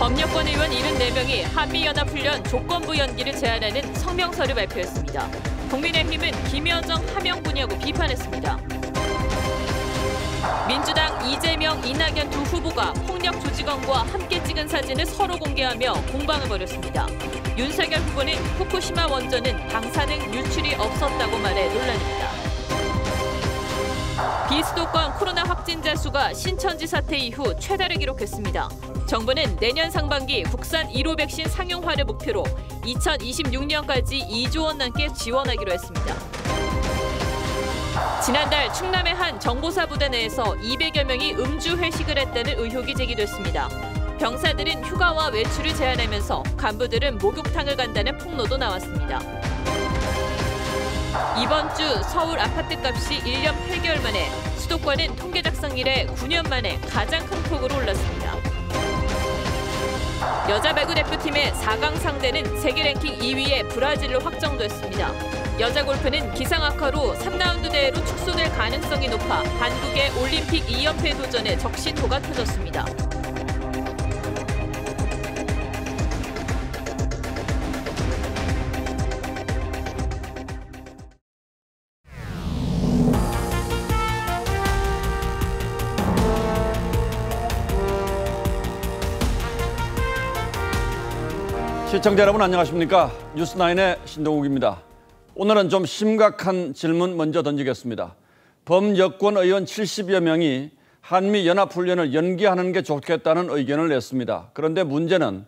범여권 의원 74명이 한미연합훈련 조건부 연기를 제안하는 성명서를 발표했습니다. 국민의힘은 김여정 하명분이라고 비판했습니다. 민주당 이재명, 이낙연 두 후보가 폭력 조직원과 함께 찍은 사진을 서로 공개하며 공방을 벌였습니다. 윤석열 후보는 후쿠시마 원전은 방사능 유출이 없었다고 말해 논란입니다. 비수도권 코로나 확진자 수가 신천지 사태 이후 최다를 기록했습니다. 정부는 내년 상반기 국산 1호 백신 상용화를 목표로 2026년까지 2조 원 넘게 지원하기로 했습니다. 지난달 충남의 한 정보사 부대 내에서 200여 명이 음주 회식을 했다는 의혹이 제기됐습니다. 병사들은 휴가와 외출을 제한하면서 간부들은 목욕탕을 간다는 폭로도 나왔습니다. 이번 주 서울 아파트값이 1년 8개월 만에 수도권은 통계 작성 이래 9년 만에 가장 큰 폭으로 올랐습니다. 여자 배구 대표팀의 4강 상대는 세계 랭킹 2위의 브라질로 확정됐습니다. 여자 골프는 기상 악화로 3라운드 대회로 축소될 가능성이 높아 한국의 올림픽 2연패 도전에 적신호가 터졌습니다. 시청자 여러분 안녕하십니까? 뉴스9의 신동욱입니다. 오늘은 좀 심각한 질문 먼저 던지겠습니다. 범여권 의원 70여 명이 한미연합훈련을 연기하는 게 좋겠다는 의견을 냈습니다. 그런데 문제는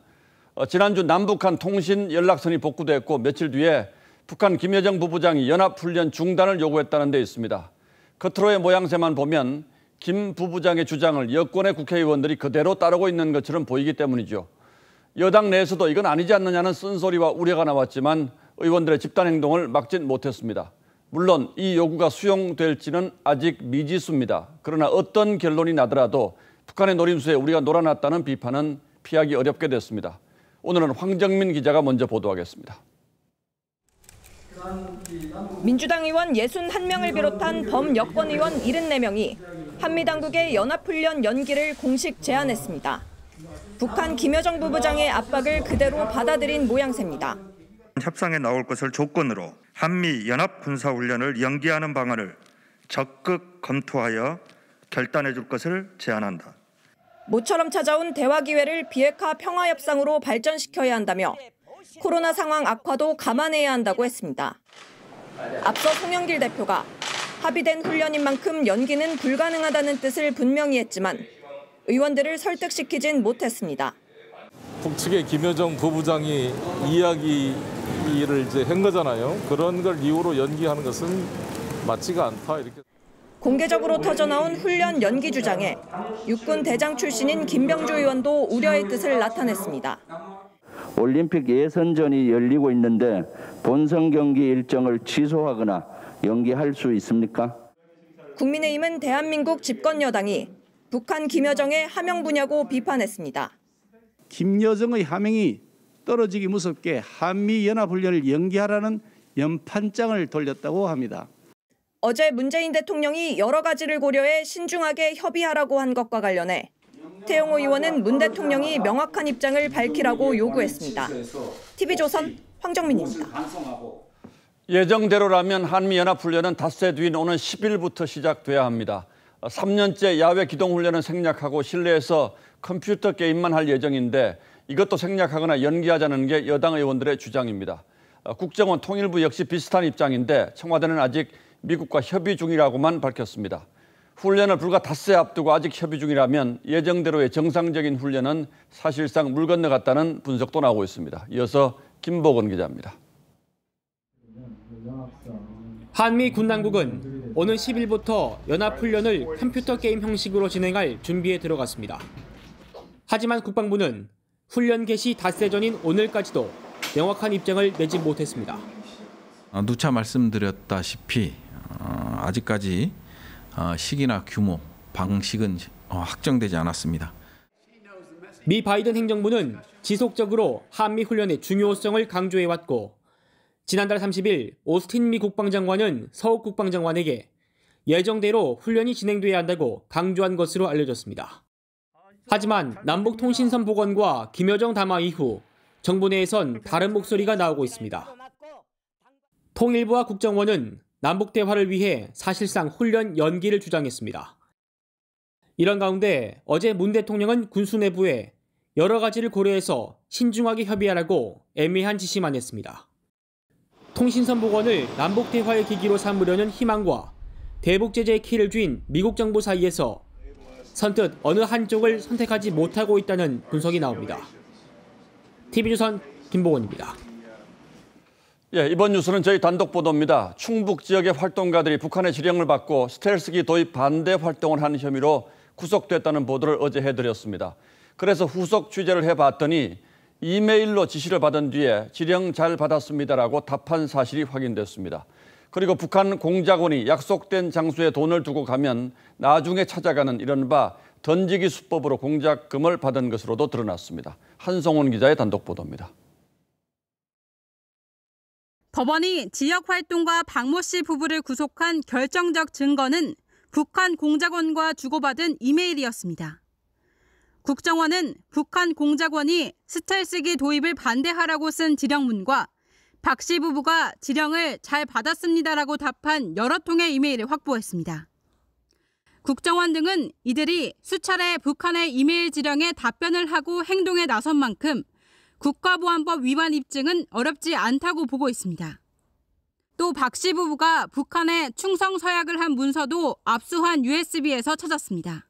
지난주 남북한 통신 연락선이 복구됐고 며칠 뒤에 북한 김여정 부부장이 연합훈련 중단을 요구했다는 데 있습니다. 겉으로의 모양새만 보면 김 부부장의 주장을 여권의 국회의원들이 그대로 따르고 있는 것처럼 보이기 때문이죠. 여당 내에서도 이건 아니지 않느냐는 쓴소리와 우려가 나왔지만 의원들의 집단 행동을 막진 못했습니다. 물론 이 요구가 수용될지는 아직 미지수입니다. 그러나 어떤 결론이 나더라도 북한의 노림수에 우리가 놀아났다는 비판은 피하기 어렵게 됐습니다. 오늘은 황정민 기자가 먼저 보도하겠습니다. 민주당 의원 61명을 비롯한 범여권 의원 74명이 한미당국의 연합훈련 연기를 공식 제안했습니다. 북한 김여정 부부장의 압박을 그대로 받아들인 모양새입니다. 협상에 나올 것을 조건으로 한미 연합 군사훈련을 연기하는 방안을 적극 검토하여 결단해 줄 것을 제안한다. 모처럼 찾아온 대화 기회를 비핵화 평화협상으로 발전시켜야 한다며 코로나 상황 악화도 감안해야 한다고 했습니다. 앞서 송영길 대표가 합의된 훈련인 만큼 연기는 불가능하다는 뜻을 분명히 했지만 의원들을 설득시키진 못했습니다. 북측의 김여정 부부장이 이야기를 한 거잖아요. 그런 걸 이유로 연기하는 것은 맞지가 않다 이렇게. 공개적으로 터져나온 훈련 연기 주장에 육군 대장 출신인 김병주 의원도 우려의 뜻을 나타냈습니다. 올림픽 예선전이 열리고 있는데 본선 경기 일정을 취소하거나 연기할 수 있습니까? 국민의힘은 대한민국 집권 여당이 북한 김여정의 하명 분야고 비판했습니다. 김여정의 하명이 떨어지기 무섭게 한미연합훈련을 연기하라는 연판장을 돌렸다고 합니다. 어제 문재인 대통령이 여러 가지를 고려해 신중하게 협의하라고 한 것과 관련해 태영호 의원은 문 대통령이 명확한 입장을 밝히라고 요구했습니다. TV조선 황정민입니다. 예정대로라면 한미연합훈련은 닷새 뒤인 오는 10일부터 시작돼야 합니다. 3년째 야외 기동훈련은 생략하고 실내에서 컴퓨터 게임만 할 예정인데 이것도 생략하거나 연기하자는 게 여당 의원들의 주장입니다. 국정원 통일부 역시 비슷한 입장인데 청와대는 아직 미국과 협의 중이라고만 밝혔습니다. 훈련을 불과 닷새 앞두고 아직 협의 중이라면 예정대로의 정상적인 훈련은 사실상 물 건너갔다는 분석도 나오고 있습니다. 이어서 김복원 기자입니다. 한미 군당국은 오는 10일부터 연합훈련을 컴퓨터 게임 형식으로 진행할 준비에 들어갔습니다. 하지만 국방부는 훈련 개시 닷새 전인 오늘까지도 명확한 입장을 내지 못했습니다. 누차 말씀드렸다시피 아직까지 시기나 규모, 방식은 확정되지 않았습니다. 미 바이든 행정부는 지속적으로 한미 훈련의 중요성을 강조해왔고 지난달 30일 오스틴 미 국방장관은 서욱 국방장관에게 예정대로 훈련이 진행돼야 한다고 강조한 것으로 알려졌습니다. 하지만 남북통신선보건과 김여정 담화 이후 정부 내에선 다른 목소리가 나오고 있습니다. 통일부와 국정원은 남북 대화를 위해 사실상 훈련 연기를 주장했습니다. 이런 가운데 어제 문 대통령은 군수 내부에 여러 가지를 고려해서 신중하게 협의하라고 애매한 지시만 했습니다. 통신선보건을 남북 대화의 계기로 삼으려는 희망과 대북 제재의 키를 쥔 미국 정부 사이에서 선뜻 어느 한쪽을 선택하지 못하고 있다는 분석이 나옵니다. TV조선 김보건입니다. 예, 이번 뉴스는 저희 단독 보도입니다. 충북 지역의 활동가들이 북한의 지령을 받고 스텔스기 도입 반대 활동을 한 혐의로 구속됐다는 보도를 어제 해드렸습니다. 그래서 후속 취재를 해봤더니 이메일로 지시를 받은 뒤에 지령 잘 받았습니다라고 답한 사실이 확인됐습니다. 그리고 북한 공작원이 약속된 장소에 돈을 두고 가면 나중에 찾아가는 이른바 던지기 수법으로 공작금을 받은 것으로도 드러났습니다. 한성훈 기자의 단독 보도입니다. 법원이 지역활동가 박모 씨 부부를 구속한 결정적 증거는 북한 공작원과 주고받은 이메일이었습니다. 국정원은 북한 공작원이 스텔스기 도입을 반대하라고 쓴 지령문과 박 씨 부부가 지령을 잘 받았습니다라고 답한 여러 통의 이메일을 확보했습니다. 국정원 등은 이들이 수차례 북한의 이메일 지령에 답변을 하고 행동에 나선 만큼 국가보안법 위반 입증은 어렵지 않다고 보고 있습니다. 또 박 씨 부부가 북한에 충성 서약을 한 문서도 압수한 USB에서 찾았습니다.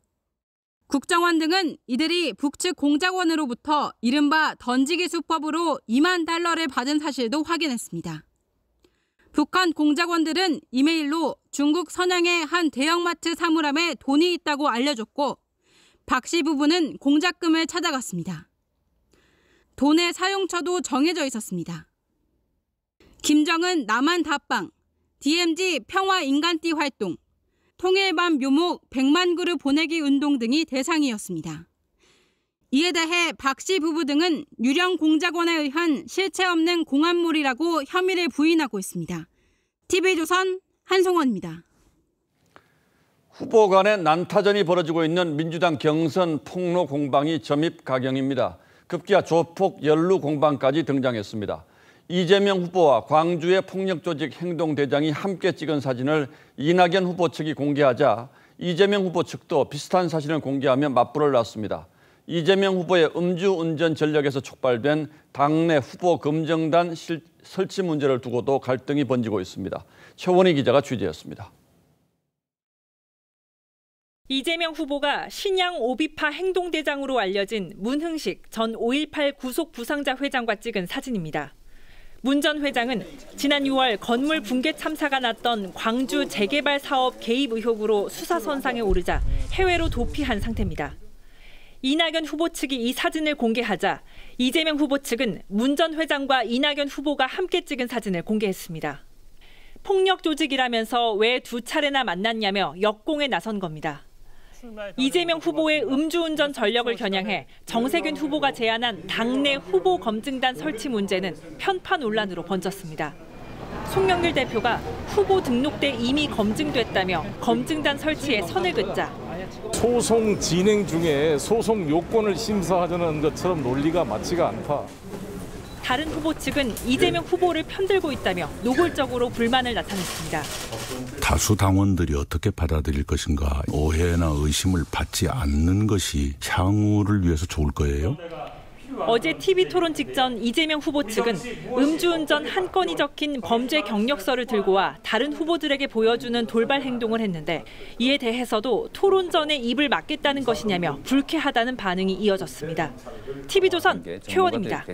국정원 등은 이들이 북측 공작원으로부터 이른바 던지기 수법으로 $20,000를 받은 사실도 확인했습니다. 북한 공작원들은 이메일로 중국 선양의 한 대형마트 사물함에 돈이 있다고 알려줬고 박 씨 부부는 공작금을 찾아갔습니다. 돈의 사용처도 정해져 있었습니다. 김정은 남한 답방, DMZ 평화인간띠 활동, 통일밤 묘목 100만 그루 보내기 운동 등이 대상이었습니다. 이에 대해 박 씨 부부 등은 유령 공작원에 의한 실체 없는 공안물이라고 혐의를 부인하고 있습니다. TV조선 한송원입니다. 후보 간의 난타전이 벌어지고 있는 민주당 경선 폭로 공방이 점입 가경입니다. 급기야 조폭 연루 공방까지 등장했습니다. 이재명 후보와 광주의 폭력조직 행동대장이 함께 찍은 사진을 이낙연 후보 측이 공개하자 이재명 후보 측도 비슷한 사진을 공개하며 맞불을 놨습니다. 이재명 후보의 음주운전 전력에서 촉발된 당내 후보 검증단 설치 문제를 두고도 갈등이 번지고 있습니다. 최원희 기자가 취재했습니다. 이재명 후보가 신양 오비파 행동대장으로 알려진 문흥식 전 5.18 구속 부상자 회장과 찍은 사진입니다. 문 전 회장은 지난 6월 건물 붕괴 참사가 났던 광주 재개발 사업 개입 의혹으로 수사선상에 오르자 해외로 도피한 상태입니다. 이낙연 후보 측이 이 사진을 공개하자 이재명 후보 측은 문 전 회장과 이낙연 후보가 함께 찍은 사진을 공개했습니다. 폭력 조직이라면서 왜 두 차례나 만났냐며 역공에 나선 겁니다. 이재명 후보의 음주운전 전력을 겨냥해 정세균 후보가 제안한 당내 후보 검증단 설치 문제는 편파 논란으로 번졌습니다. 송영길 대표가 후보 등록 때 이미 검증됐다며 검증단 설치에 선을 긋자 소송 진행 중에 소송 요건을 심사하자는 것처럼 논리가 맞지가 않다. 다른 후보 측은 이재명 후보를 편들고 있다며 노골적으로 불만을 나타냈습니다. 다수 당원들이 어떻게 받아들일 것인가, 오해나 의심을 받지 않는 것이 향후를 위해서 좋을 거예요. 어제 TV토론 직전 이재명 후보 측은 음주운전 한 건이 적힌 범죄 경력서를 들고 와 다른 후보들에게 보여주는 돌발 행동을 했는데 이에 대해서도 토론 전에 입을 막겠다는 것이냐며 불쾌하다는 반응이 이어졌습니다. TV조선 최원입니다.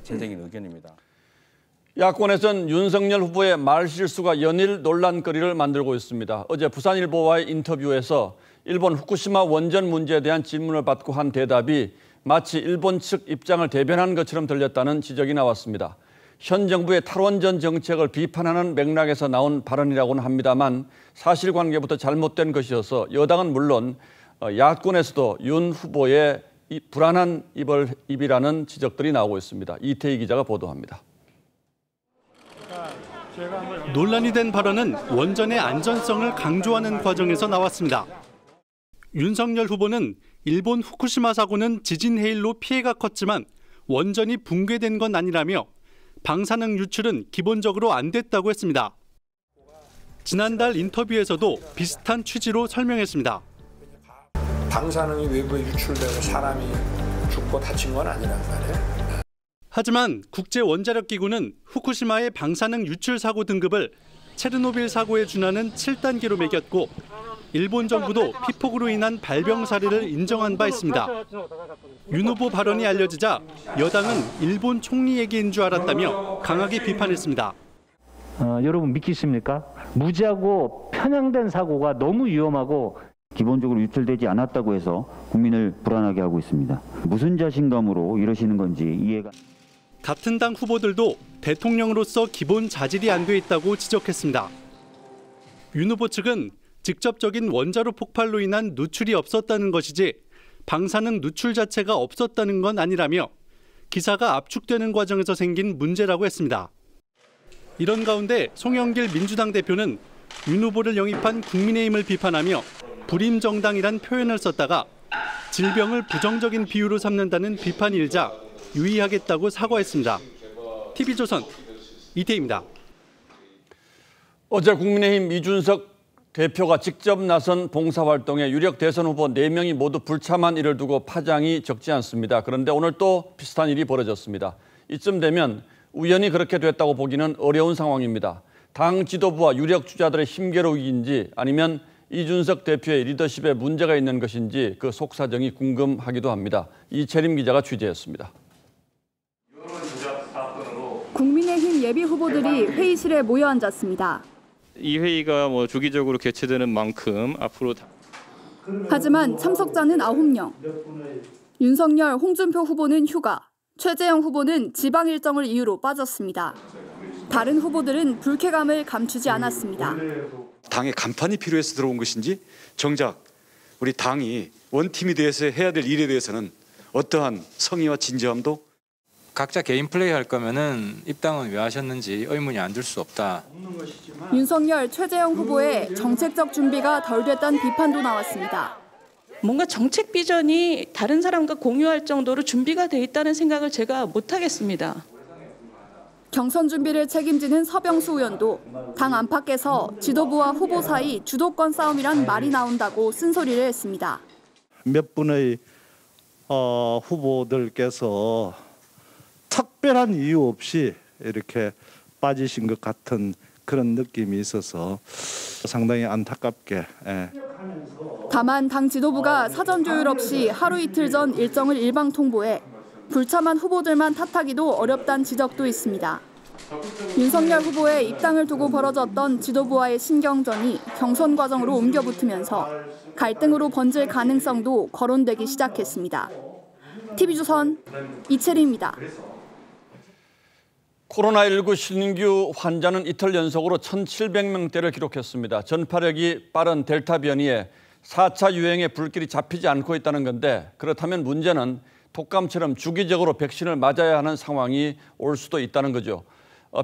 야권에선 윤석열 후보의 말실수가 연일 논란거리를 만들고 있습니다. 어제 부산일보와의 인터뷰에서 일본 후쿠시마 원전 문제에 대한 질문을 받고 한 대답이 마치 일본 측 입장을 대변한 것처럼 들렸다는 지적이 나왔습니다. 현 정부의 탈원전 정책을 비판하는 맥락에서 나온 발언이라고는 합니다만 사실관계부터 잘못된 것이어서 여당은 물론 야권에서도 윤 후보의 불안한 입이라는 지적들이 나오고 있습니다. 이태희 기자가 보도합니다. 논란이 된 발언은 원전의 안전성을 강조하는 과정에서 나왔습니다. 윤석열 후보는 일본 후쿠시마 사고는 지진 해일로 피해가 컸지만 원전이 붕괴된 건 아니라며 방사능 유출은 기본적으로 안 됐다고 했습니다. 지난달 인터뷰에서도 비슷한 취지로 설명했습니다. 방사능이 외부에 유출되고 사람이 죽고 다친 건 아니란 말이에요. 하지만 국제원자력기구는 후쿠시마의 방사능 유출 사고 등급을 체르노빌 사고에 준하는 7단계로 매겼고 일본 정부도 피폭으로 인한 발병 사례를 인정한 바 있습니다. 윤 후보 발언이 알려지자 여당은 일본 총리 얘기인 줄 알았다며 강하게 비판했습니다. 여러분 믿기십니까? 무지하고 편향된 사고가 너무 위험하고 기본적으로 유출되지 않았다고 해서 국민을 불안하게 하고 있습니다. 무슨 자신감으로 이러시는 건지 이해가. 같은 당 후보들도 대통령으로서 기본 자질이 안 돼 있다고 지적했습니다. 윤 후보 측은 직접적인 원자로 폭발로 인한 누출이 없었다는 것이지 방사능 누출 자체가 없었다는 건 아니라며 기사가 압축되는 과정에서 생긴 문제라고 했습니다. 이런 가운데 송영길 민주당 대표는 윤 후보를 영입한 국민의힘을 비판하며 불임정당이란 표현을 썼다가 질병을 부정적인 비유로 삼는다는 비판이 일자 유의하겠다고 사과했습니다. TV조선 이태희입니다. 어제 국민의힘 이준석 대표가 직접 나선 봉사활동에 유력 대선 후보 4명이 모두 불참한 일을 두고 파장이 적지 않습니다. 그런데 오늘 또 비슷한 일이 벌어졌습니다. 이쯤 되면 우연히 그렇게 됐다고 보기는 어려운 상황입니다. 당 지도부와 유력 주자들의 힘겨루기인지 아니면 이준석 대표의 리더십에 문제가 있는 것인지 그 속사정이 궁금하기도 합니다. 이채림 기자가 취재했습니다. 국민의힘 예비 후보들이 회의실에 모여 앉았습니다. 이 회의가 주기적으로 개최되는 만큼 앞으로 하지만 참석자는 9명. 윤석열, 홍준표 후보는 휴가, 최재형 후보는 지방 일정을 이유로 빠졌습니다. 다른 후보들은 불쾌감을 감추지 않았습니다. 당의 간판이 필요해서 들어온 것인지 정작 우리 당이 원팀이 돼서 해야 될 일에 대해서는 어떠한 성의와 진지함도 각자 개인 플레이 할 거면은 입당은 왜 하셨는지 의문이 안 들 수 없다. 윤석열, 최재형 후보의 정책적 준비가 덜 됐다는 비판도 나왔습니다. 뭔가 정책 비전이 다른 사람과 공유할 정도로 준비가 돼 있다는 생각을 제가 못 하겠습니다. 경선 준비를 책임지는 서병수 의원도 당 안팎에서 지도부와 후보 사이 주도권 싸움이란 말이 나온다고 쓴소리를 했습니다. 몇 분의 후보들께서 특별한 이유 없이 이렇게 빠지신 것 같은 그런 느낌이 있어서 상당히 안타깝게. 다만 당 지도부가 사전 조율 없이 하루 이틀 전 일정을 일방 통보해 불참한 후보들만 탓하기도 어렵다는 지적도 있습니다. 윤석열 후보의 입당을 두고 벌어졌던 지도부와의 신경전이 경선 과정으로 옮겨붙으면서 갈등으로 번질 가능성도 거론되기 시작했습니다. TV조선 이채리입니다. 코로나19 신규 환자는 이틀 연속으로 1,700명대를 기록했습니다. 전파력이 빠른 델타 변이에 4차 유행의 불길이 잡히지 않고 있다는 건데 그렇다면 문제는 독감처럼 주기적으로 백신을 맞아야 하는 상황이 올 수도 있다는 거죠.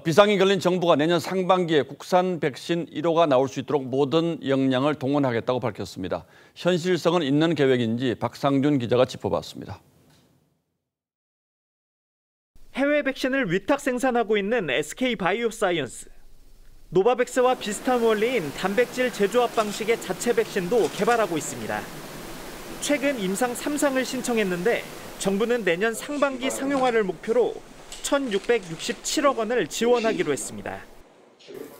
비상이 걸린 정부가 내년 상반기에 국산 백신 1호가 나올 수 있도록 모든 역량을 동원하겠다고 밝혔습니다. 현실성은 있는 계획인지 박상준 기자가 짚어봤습니다. 해외 백신을 위탁 생산하고 있는 SK바이오사이언스. 노바백스와 비슷한 원리인 단백질 재조합 방식의 자체 백신도 개발하고 있습니다. 최근 임상 3상을 신청했는데 정부는 내년 상반기 상용화를 목표로 1,667억 원을 지원하기로 했습니다.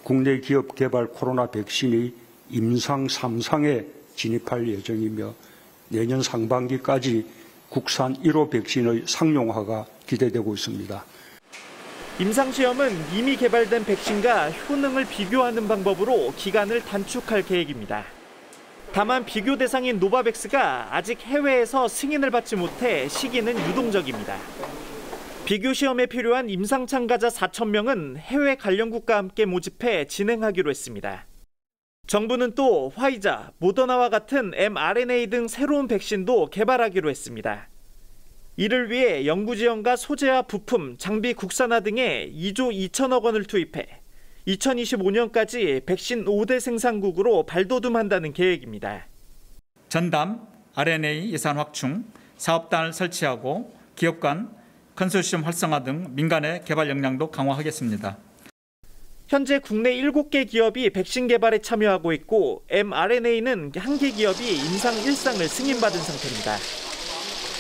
국내 기업 개발 코로나 백신이 임상 3상에 진입할 예정이며 내년 상반기까지 국산 1호 백신의 상용화가 기대되고 있습니다. 임상시험은 이미 개발된 백신과 효능을 비교하는 방법으로 기간을 단축할 계획입니다. 다만 비교 대상인 노바백스가 아직 해외에서 승인을 받지 못해 시기는 유동적입니다. 비교 시험에 필요한 임상 참가자 4,000명은 해외 관련국과 함께 모집해 진행하기로 했습니다. 정부는 또 화이자, 모더나와 같은 mRNA 등 새로운 백신도 개발하기로 했습니다. 이를 위해 연구 지원과 소재와 부품, 장비 국산화 등에 2조 2천억 원을 투입해 2025년까지 백신 5대 생산국으로 발돋움한다는 계획입니다. 전담, R&A 예산 확충, 사업단을 설치하고 기업 간 컨소시엄 활성화 등 민간의 개발 역량도 강화하겠습니다. 현재 국내 7개 기업이 백신 개발에 참여하고 있고 mRNA는 1개 기업이 임상 1상을 승인받은 상태입니다.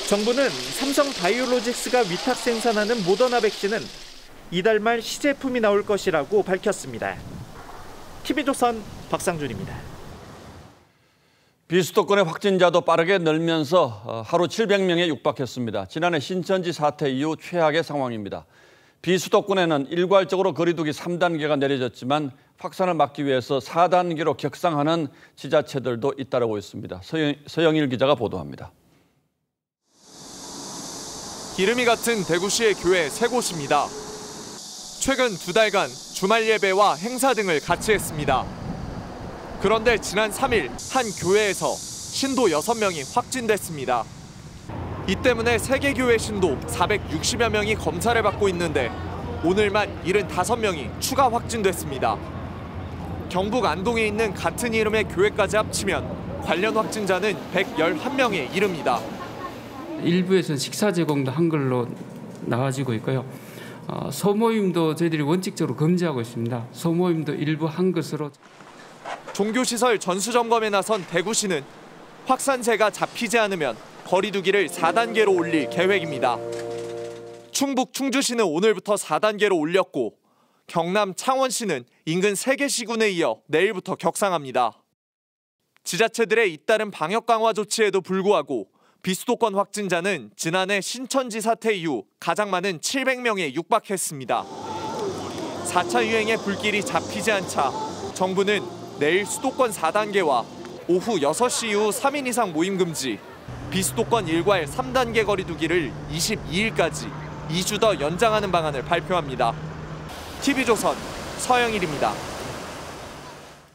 정부는 삼성 바이오로직스가 위탁 생산하는 모더나 백신은 이달 말 시제품이 나올 것이라고 밝혔습니다. TV조선 박상준입니다. 비수도권의 확진자도 빠르게 늘면서 하루 700명에 육박했습니다. 지난해 신천지 사태 이후 최악의 상황입니다. 비수도권에는 일괄적으로 거리두기 3단계가 내려졌지만 확산을 막기 위해서 4단계로 격상하는 지자체들도 잇따르고 있습니다. 서영일 기자가 보도합니다. 기름이 같은 대구시의 교회 3곳입니다. 최근 2달간 주말 예배와 행사 등을 같이 했습니다. 그런데 지난 3일 한 교회에서 신도 6명이 확진됐습니다. 이 때문에 3개 교회 신도 460여 명이 검사를 받고 있는데 오늘만 75명이 추가 확진됐습니다. 경북 안동에 있는 같은 이름의 교회까지 합치면 관련 확진자는 111명에 이릅니다. 일부에서는 식사 제공도 한글로 나와지고 있고요. 소모임도 저희들이 원칙적으로 금지하고 있습니다. 소모임도 일부 한 것으로. 종교시설 전수점검에 나선 대구시는 확산세가 잡히지 않으면 거리두기를 4단계로 올릴 계획입니다. 충북 충주시는 오늘부터 4단계로 올렸고 경남 창원시는 인근 3개 시군에 이어 내일부터 격상합니다. 지자체들의 잇따른 방역 강화 조치에도 불구하고 비수도권 확진자는 지난해 신천지 사태 이후 가장 많은 700명에 육박했습니다. 4차 유행의 불길이 잡히지 않자 정부는 내일 수도권 4단계와 오후 6시 이후 3인 이상 모임 금지, 비수도권 일괄 3단계 거리두기를 22일까지 2주 더 연장하는 방안을 발표합니다. TV조선 서영일입니다.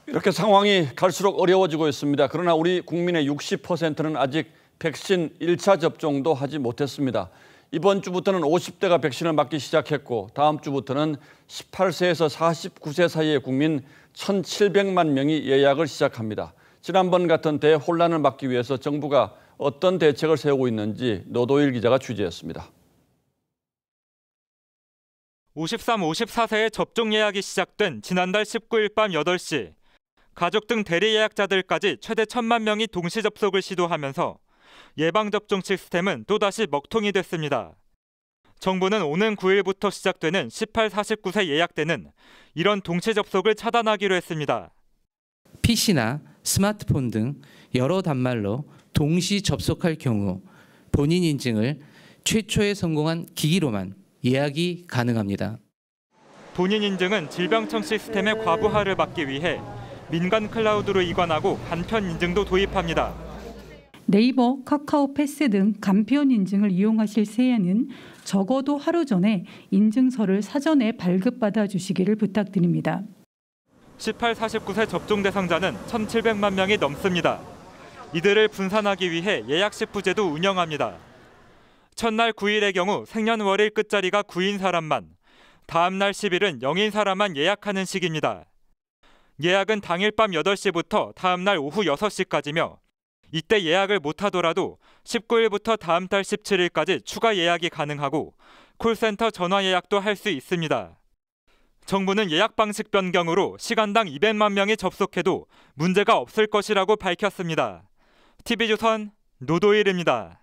이렇게 상황이 갈수록 어려워지고 있습니다. 그러나 우리 국민의 60%는 아직 백신 1차 접종도 하지 못했습니다. 이번 주부터는 50대가 백신을 맞기 시작했고 다음 주부터는 18세에서 49세 사이의 국민 1,700만 명이 예약을 시작합니다. 지난번 같은 대혼란을 막기 위해서 정부가 어떤 대책을 세우고 있는지 노도일 기자가 취재했습니다. 53, 54세의 접종 예약이 시작된 지난달 19일 밤 8시. 가족 등 대리 예약자들까지 최대 1,000만 명이 동시 접속을 시도하면서 예방접종 시스템은 또다시 먹통이 됐습니다. 정부는 오는 9일부터 시작되는 18, 49세 예약대는 이런 동시 접속을 차단하기로 했습니다. PC나 스마트폰 등 여러 단말로 동시 접속할 경우 본인 인증을 최초에 성공한 기기로만 예약이 가능합니다. 본인 인증은 질병청 시스템의 과부하를 막기 위해 민간 클라우드로 이관하고 간편 인증도 도입합니다. 네이버, 카카오 패스 등 간편 인증을 이용하실 시에는 적어도 하루 전에 인증서를 사전에 발급받아 주시기를 부탁드립니다. 18, 49세 접종 대상자는 1,700만 명이 넘습니다. 이들을 분산하기 위해 예약시프제도 운영합니다. 첫날 9일의 경우 생년월일 끝자리가 9인 사람만, 다음 날 10일은 0인 사람만 예약하는 식입니다. 예약은 당일 밤 8시부터 다음 날 오후 6시까지며 이때 예약을 못하더라도 19일부터 다음 달 17일까지 추가 예약이 가능하고 콜센터 전화 예약도 할 수 있습니다. 정부는 예약 방식 변경으로 시간당 200만 명이 접속해도 문제가 없을 것이라고 밝혔습니다. TV조선 노도일입니다.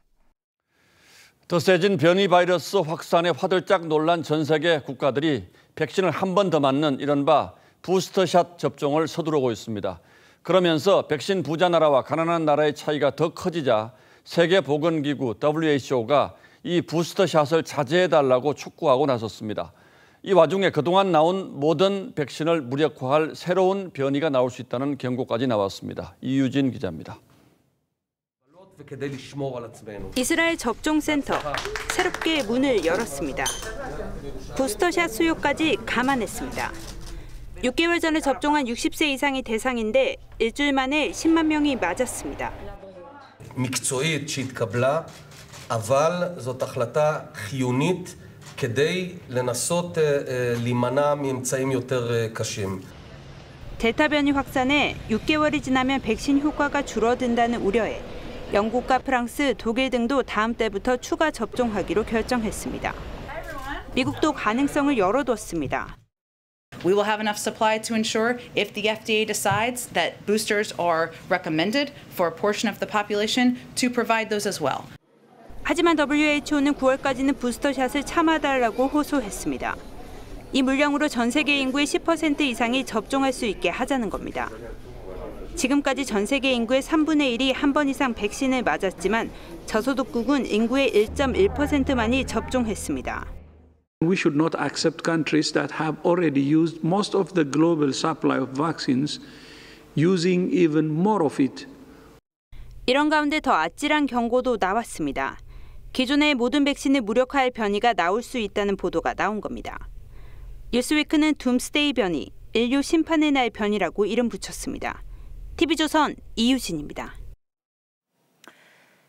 더 세진 변이 바이러스 확산에 화들짝 놀란 전 세계 국가들이 백신을 한 번 더 맞는 이른바 부스터샷 접종을 서두르고 있습니다. 그러면서 백신 부자 나라와 가난한 나라의 차이가 더 커지자 세계보건기구 WHO가 이 부스터샷을 자제해달라고 촉구하고 나섰습니다. 이 와중에 그동안 나온 모든 백신을 무력화할 새로운 변이가 나올 수 있다는 경고까지 나왔습니다. 이유진 기자입니다. 이스라엘 접종센터 새롭게 문을 열었습니다. 부스터샷 수요까지 감안했습니다. 6개월 전에 접종한 60세 이상이 대상인데 일주일 만에 10만 명이 맞았습니다. מקצועית שהתקבלה, אבל זאת החלטה חיונית כדי לנסות להימנע מאמצעים יותר קשים. 델타 변이 확산에 6개월이 지나면 백신 효과가 줄어든다는 우려에 영국과 프랑스, 독일 등도 다음 달부터 추가 접종하기로 결정했습니다. 미국도 가능성을 열어뒀습니다. We will have enough supply to ensure if the FDA decides that boosters are recommended for a portion of the population to provide those as well. 하지만 WHO는 9월까지는 부스터샷을 참아달라고 호소했습니다. 이 물량으로 전 세계 인구의 10% 이상이 접종할 수 있게 하자는 겁니다. 지금까지 전 세계 인구의 3분의 1이 한 번 이상 백신을 맞았지만 저소득국은 인구의 1.1%만이 접종했습니다. We should not accept countries that have already used most of the global supply of vaccines, using even more of it. 이런 가운데 더 아찔한 경고도 나왔습니다. 기존의 모든 백신을 무력화할 변이가 나올 수 있다는 보도가 나온 겁니다. 뉴스위크는 둠스데이 변이, 인류 심판의 날 변이라고 이름 붙였습니다. TV조선 이유진입니다.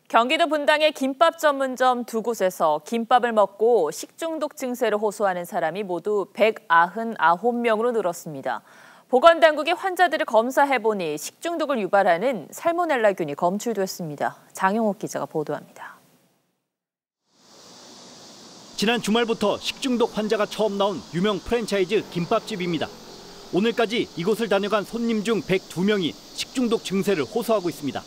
경기도 분당의 김밥 전문점 두 곳에서 김밥을 먹고 식중독 증세를 호소하는 사람이 모두 199명으로 늘었습니다. 보건당국이 환자들을 검사해보니 식중독을 유발하는 살모넬라균이 검출됐습니다. 장용옥 기자가 보도합니다. 지난 주말부터 식중독 환자가 처음 나온 유명 프랜차이즈 김밥집입니다. 오늘까지 이곳을 다녀간 손님 중 102명이 식중독 증세를 호소하고 있습니다.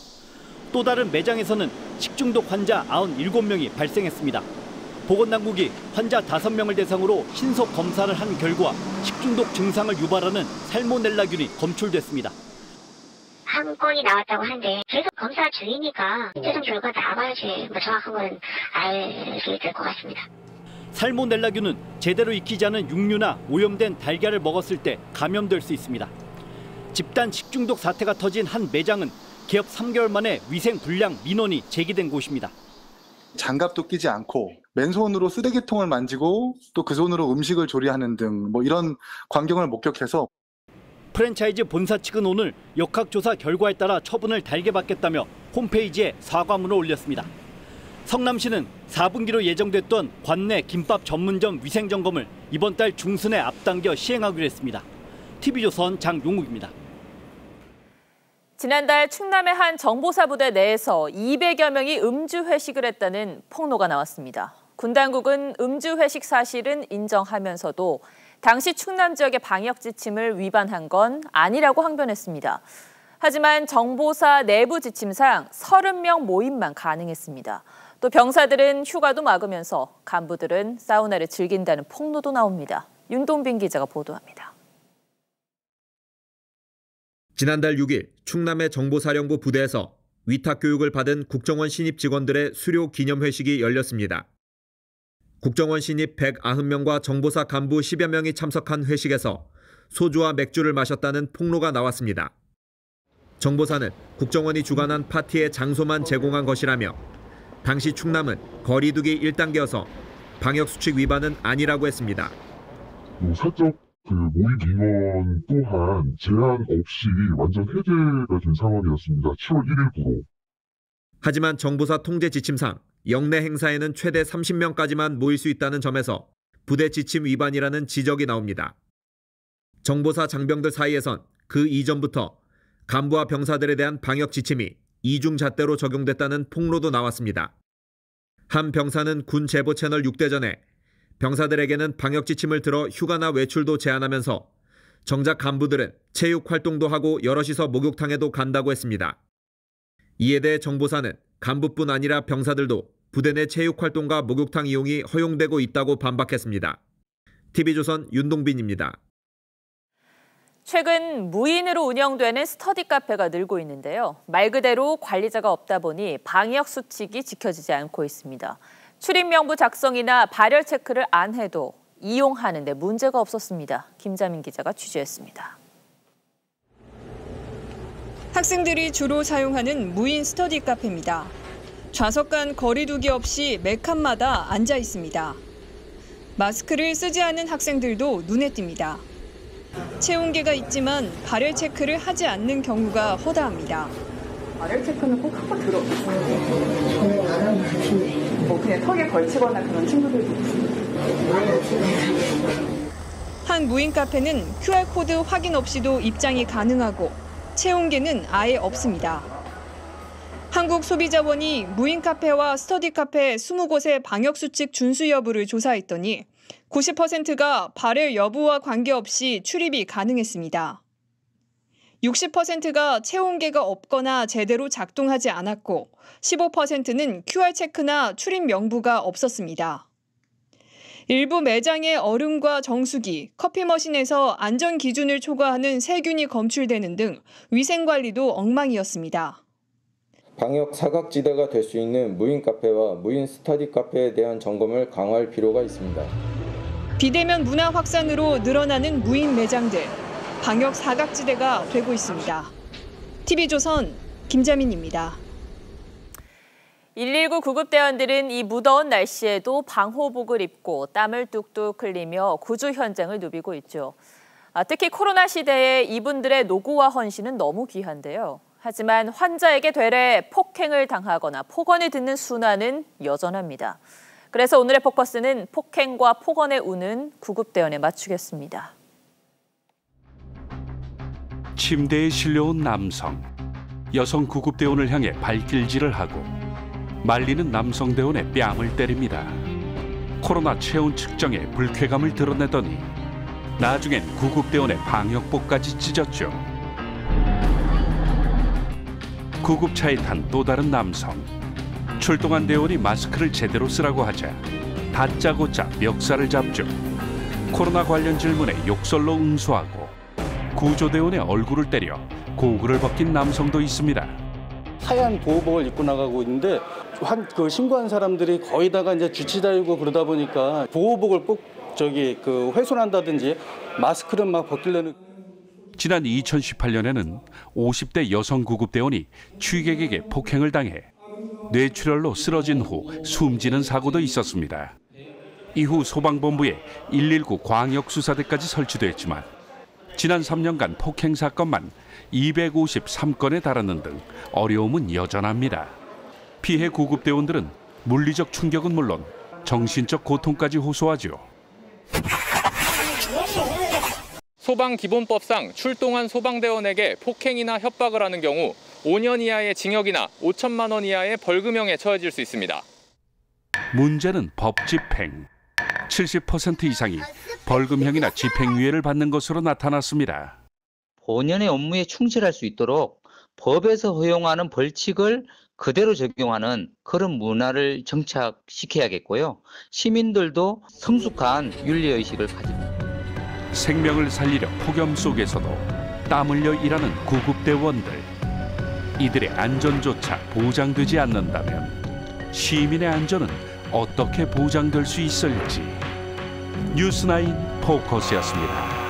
또 다른 매장에서는 식중독 환자 97명이 발생했습니다. 보건당국이 환자 5명을 대상으로 신속 검사를 한 결과 식중독 증상을 유발하는 살모넬라균이 검출됐습니다. 한 건이 나왔다고 하는데 계속 검사 중이니까 최종 결과 나와야지 정확한 건 알게 될 것 같습니다. 살모넬라균은 제대로 익히지 않은 육류나 오염된 달걀을 먹었을 때 감염될 수 있습니다. 집단 식중독 사태가 터진 한 매장은 개업 3개월 만에 위생 불량 민원이 제기된 곳입니다. 장갑도 끼지 않고 맨손으로 쓰레기통을 만지고 또 그 손으로 음식을 조리하는 등 이런 광경을 목격해서 프랜차이즈 본사 측은 오늘 역학조사 결과에 따라 처분을 달게 받겠다며 홈페이지에 사과문을 올렸습니다. 성남시는 4분기로 예정됐던 관내 김밥 전문점 위생점검을 이번 달 중순에 앞당겨 시행하기로 했습니다. TV조선 장용욱입니다. 지난달 충남의 한 정보사 부대 내에서 200여 명이 음주 회식을 했다는 폭로가 나왔습니다. 군 당국은 음주 회식 사실은 인정하면서도 당시 충남 지역의 방역 지침을 위반한 건 아니라고 항변했습니다. 하지만 정보사 내부 지침상 30명 모임만 가능했습니다. 또 병사들은 휴가도 막으면서 간부들은 사우나를 즐긴다는 폭로도 나옵니다. 윤동빈 기자가 보도합니다. 지난달 6일 충남의 정보사령부 부대에서 위탁교육을 받은 국정원 신입 직원들의 수료 기념회식이 열렸습니다. 국정원 신입 190명과 정보사 간부 10여 명이 참석한 회식에서 소주와 맥주를 마셨다는 폭로가 나왔습니다. 정보사는 국정원이 주관한 파티의 장소만 제공한 것이라며 당시 충남은 거리두기 1단계여서 방역수칙 위반은 아니라고 했습니다. 사적 모임 인원 또한 제한 없이 완전 해제가 된 상황이었습니다. 7월 1일부로. 하지만 정보사 통제 지침상 영내 행사에는 최대 30명까지만 모일 수 있다는 점에서 부대 지침 위반이라는 지적이 나옵니다. 정보사 장병들 사이에선 그 이전부터 간부와 병사들에 대한 방역 지침이 이중잣대로 적용됐다는 폭로도 나왔습니다. 한 병사는 군 제보 채널 6대전에 병사들에게는 방역 지침을 들어 휴가나 외출도 제한하면서 정작 간부들은 체육 활동도 하고 여럿이서 목욕탕에도 간다고 했습니다. 이에 대해 정보사는 간부뿐 아니라 병사들도 부대 내 체육 활동과 목욕탕 이용이 허용되고 있다고 반박했습니다. TV조선 윤동빈입니다. 최근 무인으로 운영되는 스터디 카페가 늘고 있는데요. 말 그대로 관리자가 없다 보니 방역 수칙이 지켜지지 않고 있습니다. 출입 명부 작성이나 발열 체크를 안 해도 이용하는 데 문제가 없었습니다. 김자민 기자가 취재했습니다. 학생들이 주로 사용하는 무인 스터디 카페입니다. 좌석 간 거리 두기 없이 매 칸마다 앉아 있습니다. 마스크를 쓰지 않은 학생들도 눈에 띄니다. 체온계가 있지만 발열 체크를 하지 않는 경우가 허다합니다. 발열 체크는 꼭 하고 들어오세요. 그냥 턱에 걸치거나 그런 친구들도 있습니다. 한 무인 카페는 QR코드 확인 없이도 입장이 가능하고 체온계는 아예 없습니다. 한국소비자원이 무인 카페와 스터디 카페 20곳의 방역수칙 준수 여부를 조사했더니 90%가 발열 여부와 관계없이 출입이 가능했습니다. 60%가 체온계가 없거나 제대로 작동하지 않았고 15%는 QR 체크나 출입 명부가 없었습니다. 일부 매장의 얼음과 정수기, 커피 머신에서 안전 기준을 초과하는 세균이 검출되는 등 위생 관리도 엉망이었습니다. 방역 사각지대가 될 수 있는 무인 카페와 무인 스터디 카페에 대한 점검을 강화할 필요가 있습니다. 비대면 문화 확산으로 늘어나는 무인 매장들, 방역 사각지대가 되고 있습니다. TV조선 김자민입니다. 119 구급대원들은 이 무더운 날씨에도 방호복을 입고 땀을 뚝뚝 흘리며 구조 현장을 누비고 있죠. 특히 코로나 시대에 이분들의 노고와 헌신은 너무 귀한데요. 하지만 환자에게 되레 폭행을 당하거나 폭언을 듣는 순환은 여전합니다. 그래서 오늘의 포커스는 폭행과 폭언에 우는 구급대원에 맞추겠습니다. 침대에 실려온 남성. 여성 구급대원을 향해 발길질을 하고 말리는 남성 대원의 뺨을 때립니다. 코로나 체온 측정에 불쾌감을 드러내더니 나중엔 구급대원의 방역복까지 찢었죠. 구급차에 탄 또 다른 남성. 출동한 대원이 마스크를 제대로 쓰라고 하자 다짜고짜 멱살을 잡죠. 코로나 관련 질문에 욕설로 응수하고 구조대원의 얼굴을 때려 고글을 벗긴 남성도 있습니다. 하얀 보호복을 입고 나가고 있는데 신고한 사람들이 거의 다가 이제 주치자이고 그러다 보니까 보호복을 꼭 훼손한다든지 마스크를 막 벗기려는. 지난 2018년에는 50대 여성 구급대원이 취객에게 폭행을 당해 뇌출혈로 쓰러진 후 숨지는 사고도 있었습니다. 이후 소방본부에 119 광역수사대까지 설치됐지만 지난 3년간 폭행 사건만 253건에 달하는 등 어려움은 여전합니다. 피해 구급대원들은 물리적 충격은 물론 정신적 고통까지 호소하죠. 소방기본법상 출동한 소방대원에게 폭행이나 협박을 하는 경우 5년 이하의 징역이나 5천만 원 이하의 벌금형에 처해질 수 있습니다. 문제는 법 집행. 70% 이상이 벌금형이나 집행유예를 받는 것으로 나타났습니다. 본연의 업무에 충실할 수 있도록 법에서 허용하는 벌칙을 그대로 적용하는 그런 문화를 정착시켜야겠고요. 시민들도 성숙한 윤리의식을 가집니다. 생명을 살리려 폭염 속에서도 땀 흘려 일하는 구급대원들. 이들의 안전조차 보장되지 않는다면 시민의 안전은 어떻게 보장될 수 있을지. 뉴스나인 포커스였습니다.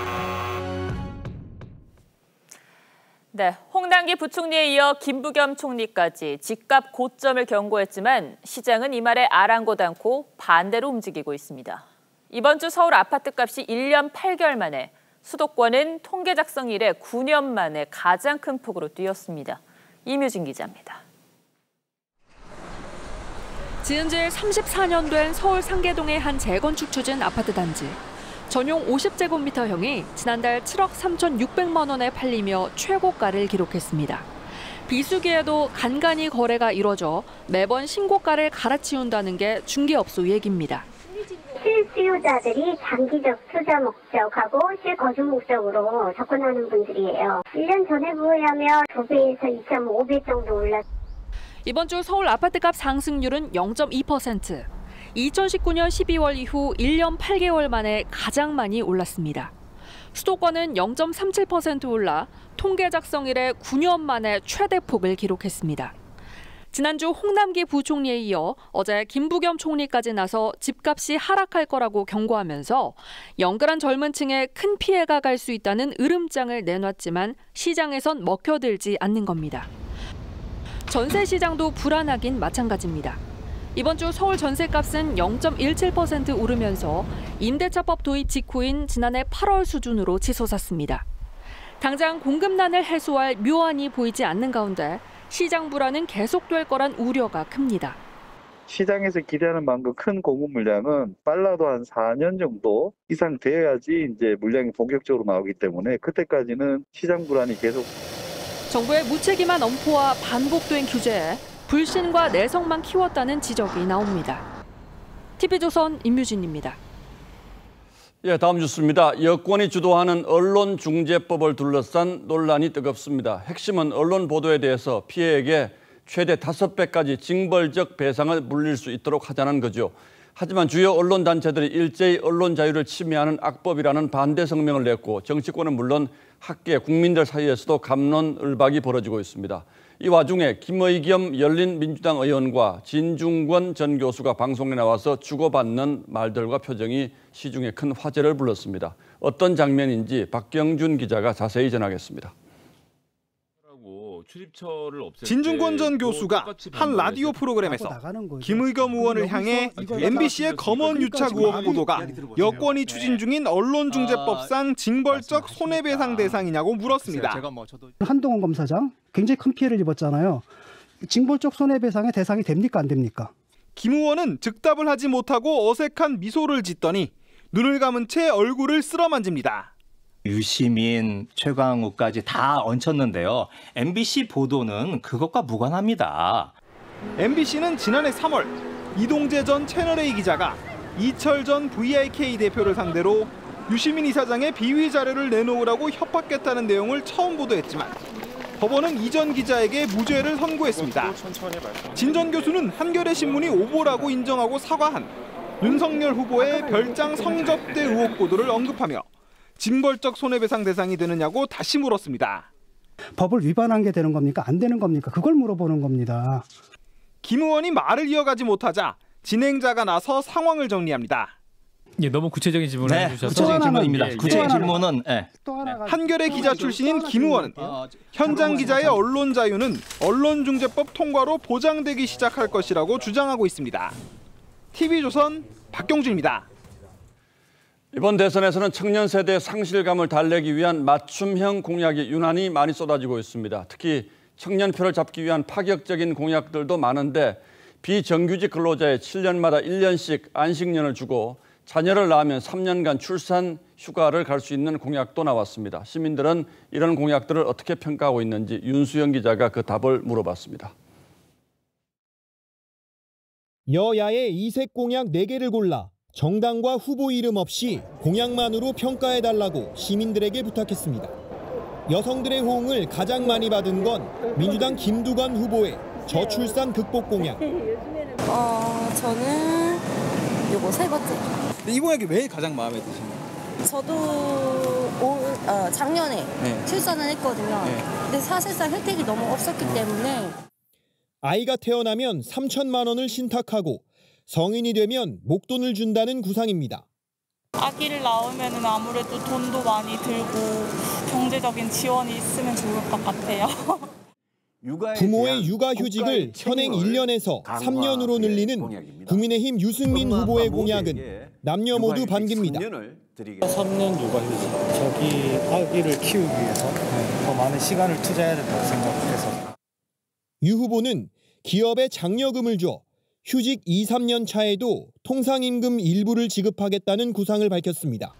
네, 홍남기 부총리에 이어 김부겸 총리까지 집값 고점을 경고했지만 시장은 이 말에 아랑곳 않고 반대로 움직이고 있습니다. 이번 주 서울 아파트값이 1년 8개월 만에, 수도권은 통계 작성 이래 9년 만에 가장 큰 폭으로 뛰었습니다. 이뮤진 기자입니다. 지은 지 34년 된 서울 상계동의 한 재건축 추진 아파트 단지. 전용 50제곱미터형이 지난달 7억 3,600만 원에 팔리며 최고가를 기록했습니다. 비수기에도 간간히 거래가 이뤄져 매번 신고가를 갈아치운다는 게 중개업소 얘기입니다. 실수요자들이 장기적 투자 목적하고 실거주 목적으로 접근하는 분들이에요. 1년 전에 비하면 2배에서 2.5배 정도 올랐습니다. 이번 주 서울 아파트값 상승률은 0.2%. 2019년 12월 이후 1년 8개월 만에 가장 많이 올랐습니다. 수도권은 0.37% 올라 통계 작성 이래 9년 만에 최대폭을 기록했습니다. 지난주 홍남기 부총리에 이어 어제 김부겸 총리까지 나서 집값이 하락할 거라고 경고하면서 영끌한 젊은 층에 큰 피해가 갈 수 있다는 으름장을 내놨지만 시장에선 먹혀들지 않는 겁니다. 전세 시장도 불안하긴 마찬가지입니다. 이번 주 서울 전세값은 0.17% 오르면서 임대차법 도입 직후인 지난해 8월 수준으로 치솟았습니다. 당장 공급난을 해소할 묘안이 보이지 않는 가운데 시장 불안은 계속될 거란 우려가 큽니다. 시장에서 기대하는 만큼 큰 공급 물량은 빨라도 한 4년 정도 이상 돼야지 이제 물량이 본격적으로 나오기 때문에 그때까지는 시장 불안이 계속 정부의 무책임한 엄포와 반복된 규제에 불신과 내성만 키웠다는 지적이 나옵니다. TV조선 임유진입니다. 예, 다음 뉴스입니다. 여권이 주도하는 언론중재법을 둘러싼 논란이 뜨겁습니다. 핵심은 언론 보도에 대해서 피해에게 최대 5배까지 징벌적 배상을 물릴 수 있도록 하자는 거죠. 하지만 주요 언론단체들이 일제히 언론 자유를 침해하는 악법이라는 반대 성명을 냈고 정치권은 물론 학계, 국민들 사이에서도 갑론을박이 벌어지고 있습니다. 이 와중에 김의겸 열린민주당 의원과 진중권 전 교수가 방송에 나와서 주고받는 말들과 표정이 시중에 큰 화제를 불렀습니다. 어떤 장면인지 박경준 기자가 자세히 전하겠습니다. 진중권 전 교수가 한 라디오 프로그램에서 김의겸 의원을 향해 MBC의 검언 유착 의혹 보도가 여권이 추진 중인 언론중재법상 징벌적 손해배상 대상이냐고 물었습니다. 한동훈 검사장 굉장히 큰 피해를 입었잖아요. 징벌적 손해배상의 대상이 됩니까 안 됩니까? 김 의원은 즉답을 하지 못하고 어색한 미소를 짓더니 눈을 감은 채 얼굴을 쓸어만집니다. 유시민, 최강욱까지 다 얹혔는데요. MBC 보도는 그것과 무관합니다. MBC는 지난해 3월 이동재 전 채널A 기자가 이철 전 VIK 대표를 상대로 유시민 이사장의 비위 자료를 내놓으라고 협박했다는 내용을 처음 보도했지만 법원은 이 전 기자에게 무죄를 선고했습니다. 진 전 교수는 한겨레 신문이 오보라고 인정하고 사과한 윤석열 후보의 별장 성접대 의혹 보도를 언급하며 징벌적 손해배상 대상이 되느냐고 다시 물었습니다. 법을 위반한 게 되는 겁니까? 안 되는 겁니까? 그걸 물어보는 겁니다. 김 의원이 말을 이어가지 못하자 진행자가 나서 상황을 정리합니다. 예, 너무 구체적인 질문을 해주셔서 구체적인 질문입니다. 구체적인 질문은 한겨레 기자 출신인 김 의원은 현장 기자의 언론 자유는 언론중재법 통과로 보장되기 시작할 것이라고 주장하고 있습니다. TV조선 박경준입니다. 이번 대선에서는 청년 세대의 상실감을 달래기 위한 맞춤형 공약이 유난히 많이 쏟아지고 있습니다. 특히 청년표를 잡기 위한 파격적인 공약들도 많은데 비정규직 근로자의 7년마다 1년씩 안식년을 주고 자녀를 낳으면 3년간 출산 휴가를 갈 수 있는 공약도 나왔습니다. 시민들은 이런 공약들을 어떻게 평가하고 있는지 윤수영 기자가 그 답을 물어봤습니다. 여야의 이색 공약 4개를 골라 정당과 후보 이름 없이 공약만으로 평가해달라고 시민들에게 부탁했습니다. 여성들의 호응을 가장 많이 받은 건 민주당 김두관 후보의 저출산 극복 공약. 저는 요거 3번째. 이 공약이 왜 가장 마음에 드시나요? 저도 작년에 출산을 했거든요. 근데 사실상 혜택이 너무 없었기 때문에. 아이가 태어나면 3천만 원을 신탁하고 성인이 되면 목돈을 준다는 구상입니다. 아기를 낳으면 아무래도 돈도 많이 들고 경제적인 지원이 있으면 좋을 것 같아요. 부모의 육아휴직을 현행 1년에서 3년으로 늘리는 국민의힘 유승민 후보의 공약은 남녀 모두 반깁니다. 3년 육아휴직, 저기 아기를 키우기 위해서 더 많은 시간을 투자해야 된다고 생각해서. 유 후보는 기업에 장려금을 줘 휴직 2, 3년 차에도 통상임금 일부를 지급하겠다는 구상을 밝혔습니다.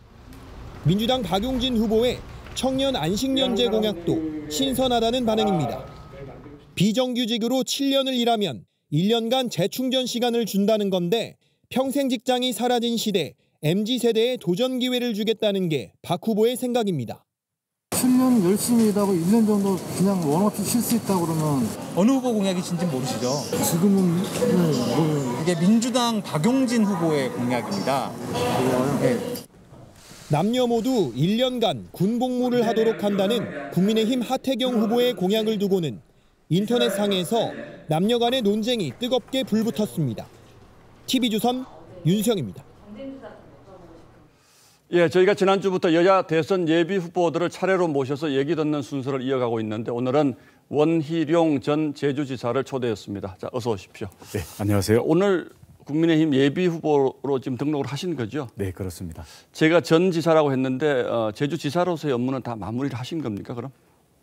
민주당 박용진 후보의 청년 안식년제 공약도 신선하다는 반응입니다. 비정규직으로 7년을 일하면 1년간 재충전 시간을 준다는 건데 평생 직장이 사라진 시대 MZ세대에 도전 기회를 주겠다는 게 박 후보의 생각입니다. 7년 열심히 일하고 1년 정도 그냥 원 없이 쉴 수 있다고 그러면 어느 후보 공약이신지 모르시죠? 지금은 이게 민주당 박용진 후보의 공약입니다. 남녀 모두 1년간 군복무를 하도록 한다는 국민의힘 하태경 후보의 공약을 두고는 인터넷상에서 남녀 간의 논쟁이 뜨겁게 불붙었습니다. TV조선 윤수영입니다. 예, 저희가 지난주부터 여야 대선 예비 후보들을 차례로 모셔서 얘기 듣는 순서를 이어가고 있는데 오늘은 원희룡 전 제주지사를 초대했습니다. 자, 어서 오십시오. 네, 안녕하세요. 오늘 국민의힘 예비 후보로 지금 등록을 하신 거죠? 네, 그렇습니다. 제가 전 지사라고 했는데 제주지사로서의 업무는 다 마무리를 하신 겁니까, 그럼?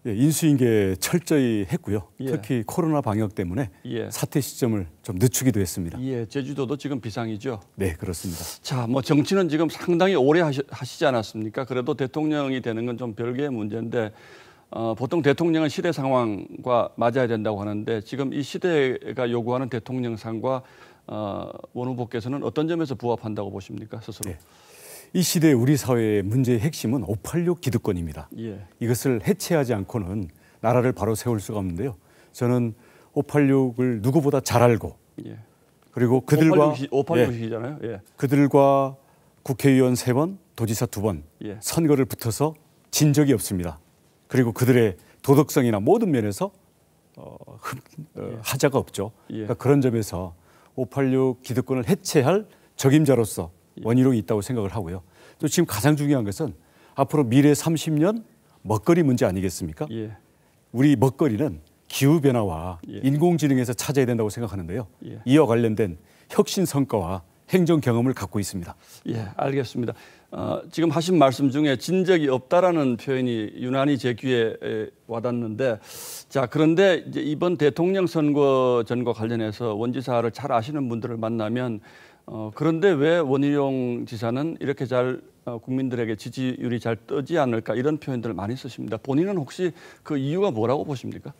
예, 인수인계 철저히 했고요. 특히 코로나 방역 때문에 사퇴 시점을 좀 늦추기도 했습니다. 예, 제주도도 지금 비상이죠? 네, 그렇습니다. 자, 뭐 정치는 지금 상당히 오래 하시지 않았습니까? 그래도 대통령이 되는 건 좀 별개의 문제인데 보통 대통령은 시대 상황과 맞아야 된다고 하는데 지금 이 시대가 요구하는 대통령상과 원 후보께서는 어떤 점에서 부합한다고 보십니까, 스스로? 네. 이 시대 우리 사회의 문제의 핵심은 586 기득권입니다. 예. 이것을 해체하지 않고는 나라를 바로 세울 수가 없는데요. 저는 586을 누구보다 잘 알고 예. 그리고 그들과 586이잖아요. 예. 그들과 국회의원 3번, 도지사 2번 예. 선거를 붙어서 진 적이 없습니다. 그리고 그들의 도덕성이나 모든 면에서 하자가 없죠. 예. 그러니까 그런 점에서 586 기득권을 해체할 적임자로서 원희룡이 있다고 생각을 하고요. 또 지금 가장 중요한 것은 앞으로 미래 30년 먹거리 문제 아니겠습니까? 예. 우리 먹거리는 기후변화와 예. 인공지능에서 찾아야 된다고 생각하는데요. 예. 이와 관련된 혁신 성과와 행정 경험을 갖고 있습니다. 예, 알겠습니다. 지금 하신 말씀 중에 진 적이 없다라는 표현이 유난히 제 귀에 와닿는데, 자, 그런데 이제 이번 대통령 선거 전과 관련해서 원지사를 잘 아시는 분들을 만나면 그런데 왜 원희룡 지사는 이렇게 잘 국민들에게 지지율이 잘 뜨지 않을까 이런 표현들을 많이 쓰십니다. 본인은 혹시 그 이유가 뭐라고 보십니까?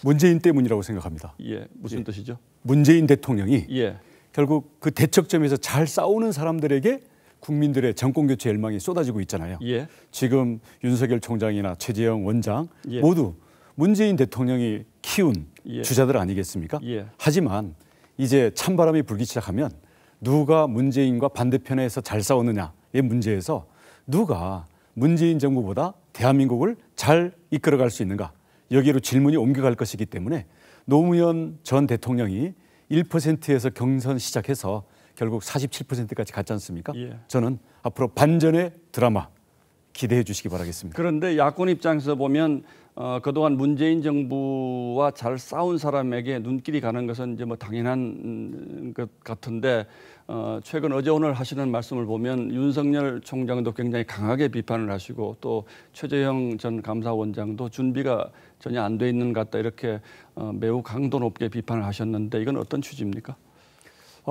문재인 때문이라고 생각합니다. 예, 무슨 뜻이죠? 문재인 대통령이 예. 결국 그 대척점에서 잘 싸우는 사람들에게 국민들의 정권교체 열망이 쏟아지고 있잖아요. 예. 지금 윤석열 총장이나 최재형 원장 예. 모두 문재인 대통령이 키운 예. 주자들 아니겠습니까? 예. 하지만 이제 찬바람이 불기 시작하면 누가 문재인과 반대편에서 잘 싸웠느냐의 문제에서 누가 문재인 정부보다 대한민국을 잘 이끌어갈 수 있는가, 여기로 질문이 옮겨갈 것이기 때문에 노무현 전 대통령이 1%에서 경선 시작해서 결국 47%까지 갔지 않습니까? 예. 저는 앞으로 반전의 드라마 기대해 주시기 바라겠습니다. 그런데 야권 입장에서 보면 그동안 문재인 정부와 잘 싸운 사람에게 눈길이 가는 것은 이제 뭐 당연한 것 같은데 최근 어제 오늘 하시는 말씀을 보면 윤석열 총장도 굉장히 강하게 비판을 하시고 또 최재형 전 감사원장도 준비가 전혀 안 돼 있는 것 같다 이렇게 매우 강도 높게 비판을 하셨는데 이건 어떤 취지입니까?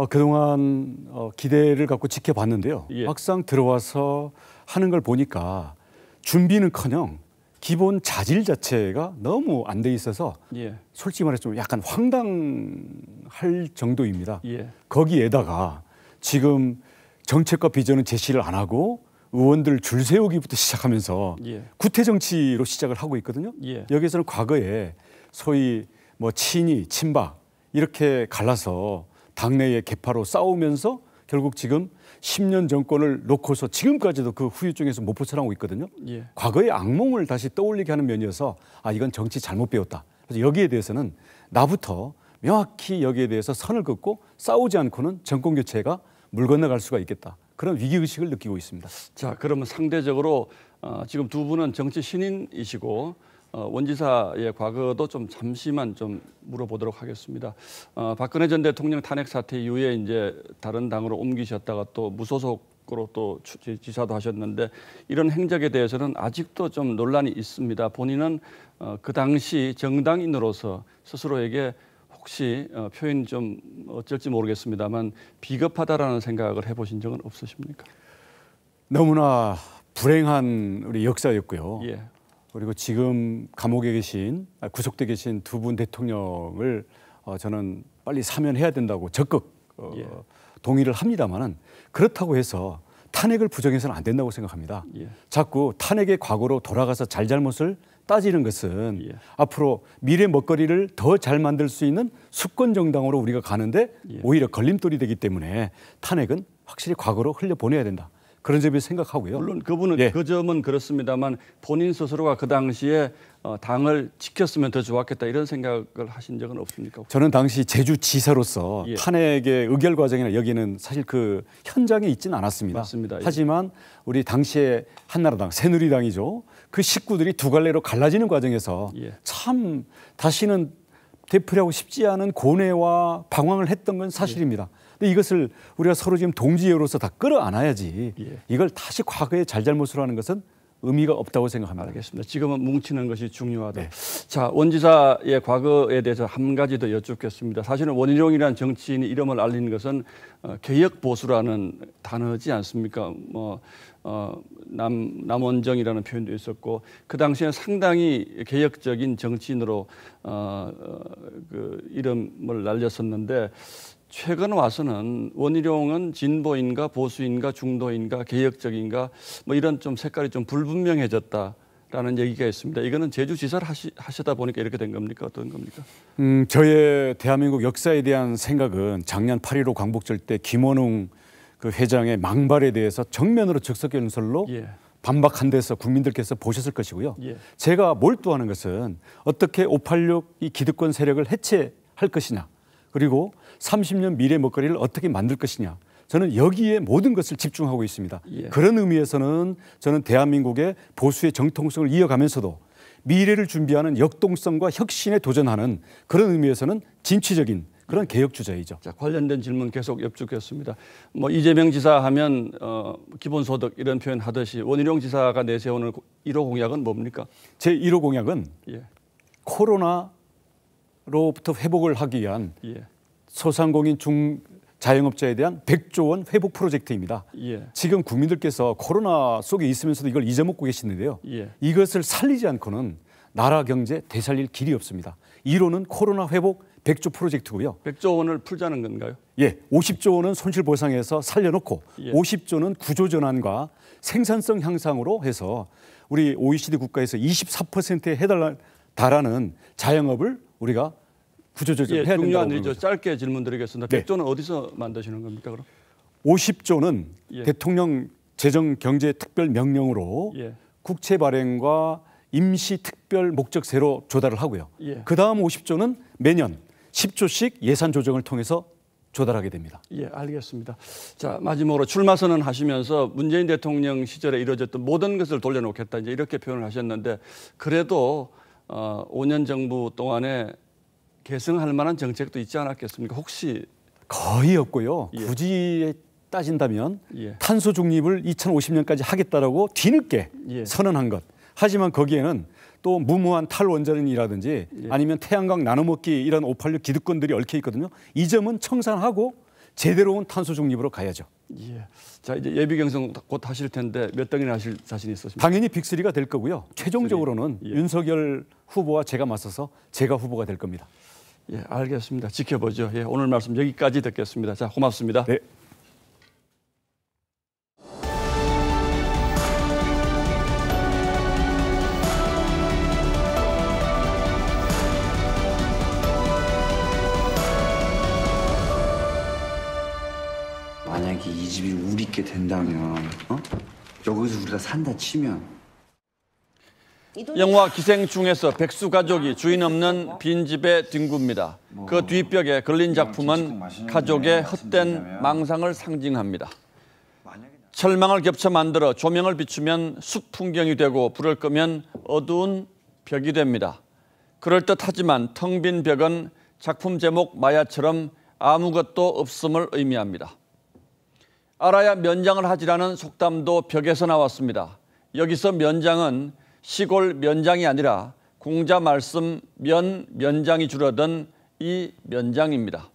그동안 기대를 갖고 지켜봤는데요. 예. 막상 들어와서 하는 걸 보니까 준비는커녕 기본 자질 자체가 너무 안 돼 있어서 예. 솔직히 말해서 좀 약간 황당할 정도입니다. 예. 거기에다가 지금 정책과 비전은 제시를 안 하고 의원들 줄 세우기부터 시작하면서 예. 구태 정치로 시작을 하고 있거든요. 예. 여기서는 과거에 소위 뭐 친이, 친박 이렇게 갈라서 당내의 계파로 싸우면서 결국 지금 10년 정권을 놓고서 지금까지도 그 후유증에서 못 벗어나고 있거든요. 예. 과거의 악몽을 다시 떠올리게 하는 면이어서 이건 정치 잘못 배웠다. 그래서 여기에 대해서는 나부터 명확히 여기에 대해서 선을 긋고 싸우지 않고는 정권 교체가 물 건너갈 수가 있겠다. 그런 위기의식을 느끼고 있습니다. 자, 그러면 상대적으로 지금 두 분은 정치 신인이시고 원지사의 과거도 좀 잠시만 좀 물어보도록 하겠습니다. 박근혜 전 대통령 탄핵 사태 이후에 이제 다른 당으로 옮기셨다가 또 무소속으로 또 지사도 하셨는데 이런 행적에 대해서는 아직도 좀 논란이 있습니다. 본인은 그 당시 정당인으로서 스스로에게 혹시 표현이 좀 어쩔지 모르겠습니다만 비겁하다라는 생각을 해보신 적은 없으십니까? 너무나 불행한 우리 역사였고요. 예. 그리고 지금 감옥에 계신 구속돼 계신 두 분 대통령을 저는 빨리 사면해야 된다고 적극 동의를 합니다만은 그렇다고 해서 탄핵을 부정해서는 안 된다고 생각합니다. 예. 자꾸 탄핵의 과거로 돌아가서 잘잘못을 따지는 것은 앞으로 미래 먹거리를 더 잘 만들 수 있는 수권 정당으로 우리가 가는데 오히려 걸림돌이 되기 때문에 탄핵은 확실히 과거로 흘려보내야 된다. 그런 점에서 생각하고요. 물론 그분은 그 점은 그렇습니다만 본인 스스로가 그 당시에 당을 지켰으면 더 좋았겠다 이런 생각을 하신 적은 없습니까? 저는 당시 제주지사로서 탄핵의 의결 과정이나 여기는 사실 그 현장에 있지는 않았습니다. 맞습니다. 하지만 우리 당시에 한나라당, 새누리당이죠. 그 식구들이 두 갈래로 갈라지는 과정에서 참 다시는 되풀이하고 싶지 않은 고뇌와 방황을 했던 건 사실입니다. 근데 이것을 우리가 서로 지금 동지애로서 다 끌어안아야지 이걸 다시 과거의 잘잘못으로 하는 것은 의미가 없다고 생각합니다. 알겠습니다. 지금은 뭉치는 것이 중요하다. 네. 자, 원 지사의 과거에 대해서 한 가지 더 여쭙겠습니다. 사실은 원희룡이라는 정치인이 이름을 알린 것은 개혁 보수라는 단어지 않습니까? 남원정이라는 표현도 있었고 그 당시에는 상당히 개혁적인 정치인으로 그 이름을 날렸었는데 최근 와서는 원희룡은 진보인가 보수인가 중도인가 개혁적인가 뭐 이런 좀 색깔이 좀 불분명해졌다라는 얘기가 있습니다. 이거는 제주지사를 하시다 보니까 이렇게 된 겁니까? 어떤 겁니까? 저의 대한민국 역사에 대한 생각은 작년 8.15 광복절 때 김원웅 그 회장의 망발에 대해서 정면으로 즉석연설로 반박한 데서 국민들께서 보셨을 것이고요. 제가 몰두하는 것은 어떻게 586 이 기득권 세력을 해체할 것이냐, 그리고 30년 미래 먹거리를 어떻게 만들 것이냐, 저는 여기에 모든 것을 집중하고 있습니다. 그런 의미에서는 저는 대한민국의 보수의 정통성을 이어가면서도 미래를 준비하는 역동성과 혁신에 도전하는 그런 의미에서는 진취적인 그런 개혁 주자이죠. 자, 관련된 질문 계속 여쭙겠습니다. 뭐 이재명 지사 하면 기본소득 이런 표현 하듯이 원희룡 지사가 내세우는 1호 공약은 뭡니까? 제 1호 공약은 코로나로부터 회복을 하기 위한 소상공인 중자영업자에 대한 100조 원 회복 프로젝트입니다. 지금 국민들께서 코로나 속에 있으면서도 이걸 잊어먹고 계시는데요. 이것을 살리지 않고는 나라 경제 되살릴 길이 없습니다. 1호는 코로나 회복 100조 프로젝트고요. 100조 원을 풀자는 건가요? 50조 원은 손실보상에서 살려놓고 50조는 구조전환과 생산성 향상으로 해서 우리 OECD 국가에서 24%에 달하는 자영업을 우리가 구조조정을 해야 된다고 합니다. 짧게 질문드리겠습니다. 100조는 어디서 만드시는 겁니까? 그럼? 50조는 대통령 재정경제특별명령으로 국채 발행과 임시특별 목적세로 조달을 하고요. 그 다음 50조는 매년 10조씩 예산 조정을 통해서 조달하게 됩니다. 알겠습니다. 자, 마지막으로 출마 선언하시면서 문재인 대통령 시절에 이루어졌던 모든 것을 돌려놓겠다 이제 이렇게 표현을 하셨는데 그래도 5년 정부 동안에 계승할 만한 정책도 있지 않았겠습니까? 혹시 거의 없고요. 굳이 따진다면 탄소 중립을 2050년까지 하겠다라고 뒤늦게 선언한 것. 하지만 거기에는 또 무모한 탈원전이라든지 아니면 태양광 나눠먹기 이런 586 기득권들이 얽혀 있거든요. 이 점은 청산하고 제대로 온 탄소 중립으로 가야죠. 자, 이제 예비 경선 곧 하실 텐데 몇 등이나 하실 자신 있으십니까? 당연히 빅3가 될 거고요. 최종적으로는 윤석열 후보와 제가 맞서서 제가 후보가 될 겁니다. 알겠습니다. 지켜보죠. 오늘 말씀 여기까지 듣겠습니다. 자, 고맙습니다. 네. 만약에 이 집이 우리 게 된다면 여기서 우리가 산다 치면 영화 기생충에서 백수 가족이 주인 없는 빈집의 딩구입니다. 그 뒷벽에 걸린 작품은 가족의 헛된 망상을 상징합니다. 철망을 겹쳐 만들어 조명을 비추면 숲 풍경이 되고 불을 끄면 어두운 벽이 됩니다. 그럴듯하지만 텅 빈 벽은 작품 제목 마야처럼 아무것도 없음을 의미합니다. 알아야 면장을 하지라는 속담도 벽에서 나왔습니다. 여기서 면장은 시골 면장이 아니라 공자 말씀 면장이 줄어든 이 면장입니다.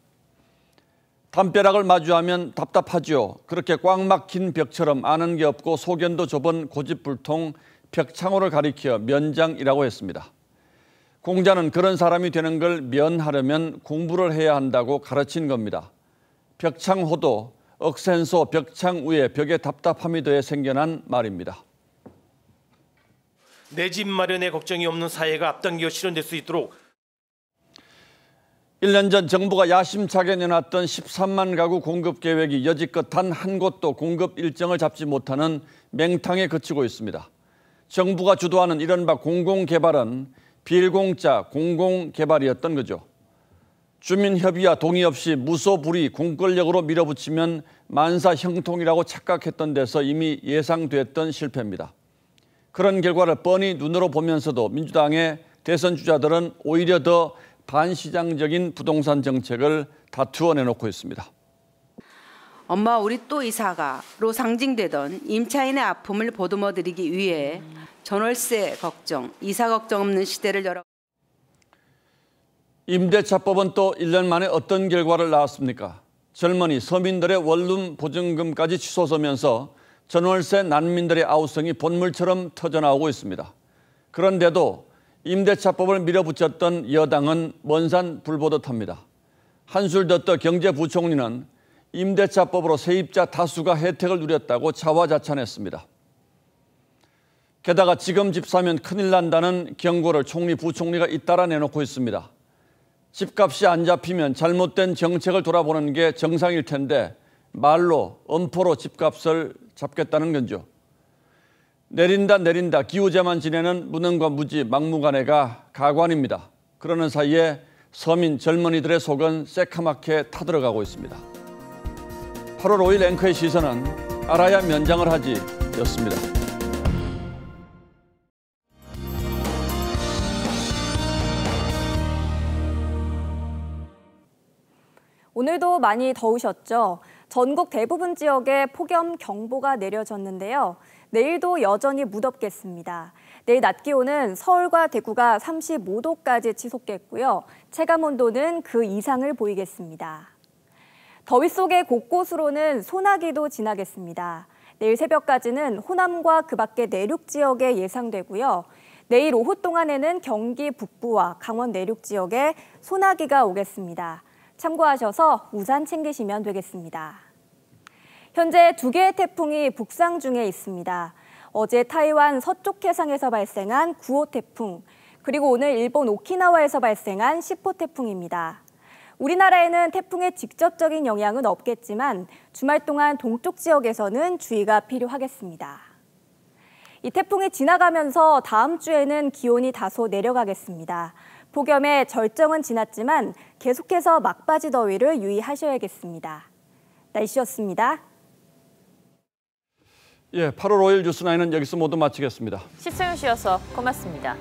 담벼락을 마주하면 답답하죠. 그렇게 꽉 막힌 벽처럼 아는 게 없고 소견도 좁은 고집불통 벽창호를 가리켜 면장이라고 했습니다. 공자는 그런 사람이 되는 걸 면하려면 공부를 해야 한다고 가르친 겁니다. 벽창호도 억센소 벽창 위에 벽의 답답함이 더해 생겨난 말입니다. 내 집 마련에 걱정이 없는 사회가 앞당겨 실현될 수 있도록 1년 전 정부가 야심차게 내놨던 13만 가구 공급 계획이 여지껏 단 한 곳도 공급 일정을 잡지 못하는 맹탕에 그치고 있습니다. 정부가 주도하는 이른바 공공개발은 빌공짜 공공개발이었던 거죠. 주민협의와 동의 없이 무소불위 공권력으로 밀어붙이면 만사 형통이라고 착각했던 데서 이미 예상됐던 실패입니다. 그런 결과를 뻔히 눈으로 보면서도 민주당의 대선 주자들은 오히려 더 반시장적인 부동산 정책을 다투어 내놓고 있습니다. 엄마 우리 또 이사가로 상징되던 임차인의 아픔을 보듬어드리기 위해 전월세 걱정, 이사 걱정 없는 시대를 열어. 임대차법은 또 1년 만에 어떤 결과를 낳았습니까? 젊은이 서민들의 원룸 보증금까지 치솟으면서 전월세 난민들의 아우성이 본물처럼 터져나오고 있습니다. 그런데도 임대차법을 밀어붙였던 여당은 먼산 불보듯합니다. 한술 더 떠 경제부총리는 임대차법으로 세입자 다수가 혜택을 누렸다고 자화자찬했습니다. 게다가 지금 집 사면 큰일 난다는 경고를 총리, 부총리가 잇따라 내놓고 있습니다. 집값이 안 잡히면 잘못된 정책을 돌아보는 게 정상일 텐데 말로, 엄포로 집값을 잡겠다는 건죠. 내린다 기우제만 지내는 무능과 무지, 막무가내가 가관입니다. 그러는 사이에 서민 젊은이들의 속은 새카맣게 타들어가고 있습니다. 8월 5일 앵커의 시선은 알아야 면장을 하지 였습니다. 오늘도 많이 더우셨죠? 전국 대부분 지역에 폭염 경보가 내려졌는데요. 내일도 여전히 무덥겠습니다. 내일 낮 기온은 서울과 대구가 35도까지 치솟겠고요. 체감온도는 그 이상을 보이겠습니다. 더위 속에 곳곳으로는 소나기도 지나겠습니다. 내일 새벽까지는 호남과 그 밖의 내륙 지역에 예상되고요. 내일 오후 동안에는 경기 북부와 강원 내륙 지역에 소나기가 오겠습니다. 참고하셔서 우산 챙기시면 되겠습니다. 현재 2개의 태풍이 북상 중에 있습니다. 어제 타이완 서쪽 해상에서 발생한 9호 태풍, 그리고 오늘 일본 오키나와에서 발생한 10호 태풍입니다. 우리나라에는 태풍의 직접적인 영향은 없겠지만 주말 동안 동쪽 지역에서는 주의가 필요하겠습니다. 이 태풍이 지나가면서 다음 주에는 기온이 다소 내려가겠습니다. 폭염의 절정은 지났지만 계속해서 막바지 더위를 유의하셔야겠습니다. 날씨였습니다. 8월 5일 뉴스9는 여기서 모두 마치겠습니다. 시청해주셔서 고맙습니다.